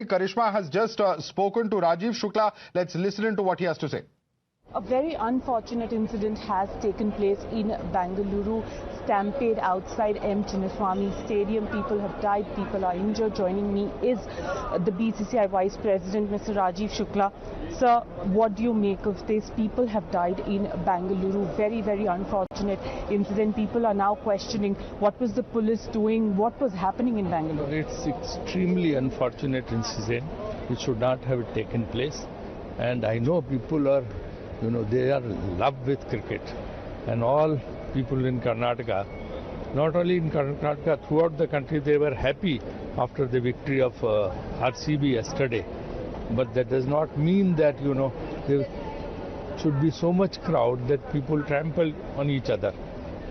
Karishma has just spoken to Rajiv Shukla. Let's listen into what he has to say. A very unfortunate incident has taken place in Bengaluru. Stampede outside M. Chinnaswamy Stadium. People have died, people are injured. Joining me is the BCCI Vice President, Mr. Rajiv Shukla. Sir, what do you make of this? People have died in Bengaluru. Very, very unfortunate incident. People are now questioning what was the police doing, what was happening in Bengaluru. It's extremely unfortunate incident which should not have taken place. And I know people are, they are in love with cricket. And all people in Karnataka, not only in Karnataka, throughout the country, they were happy after the victory of RCB yesterday. But that does not mean that, there should be so much crowd that people trample on each other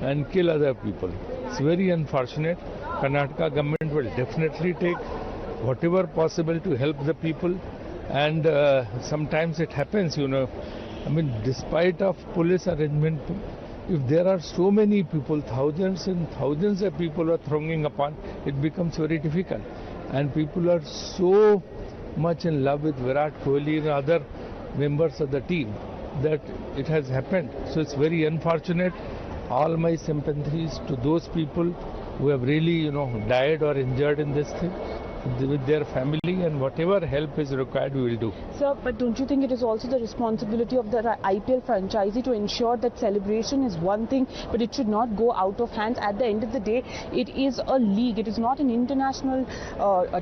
and kill other people. It's very unfortunate. Karnataka government will definitely take whatever possible to help the people. And sometimes it happens, despite of police arrangement, if there are so many people, thousands and thousands of people are thronging upon, it becomes very difficult. And people are so much in love with Virat Kohli and other members of the team that it has happened. So it's very unfortunate. All my sympathies to those people who have really, died or injured in this thing, with their family, and whatever help is required we will do. Sir, but don't you think it is also the responsibility of the IPL franchisee to ensure that celebration is one thing, but it should not go out of hands? At the end of the day, it is a league. It is not an international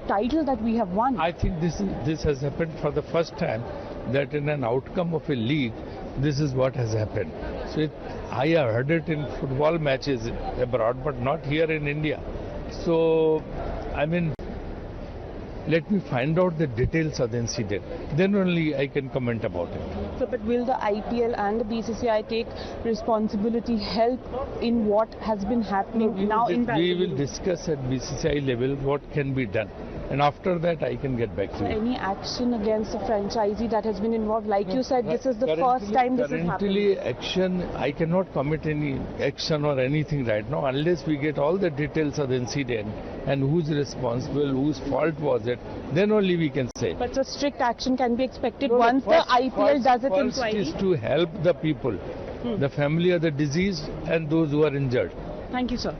title that we have won. I think this has happened for the first time, that in an outcome of a league, this is what has happened. So I have heard it in football matches abroad, but not here in India. So, let me find out the details of the incident. Then only I can comment about it. So, but will the IPL and the BCCI take responsibility, help in what has been happening now in Bengaluru? We will discuss at BCCI level what can be done. And after that, I can get back to you. Any action against the franchisee that has been involved? Like you said, this is the first time this is happening. Currently, action, I cannot commit any action or anything right now unless we get all the details of the incident and who's responsible, whose fault was it, then only we can say. But so strict action can be expected once the IPL does its inquiry? First is to help the people, the family of the deceased and those who are injured. Thank you, sir.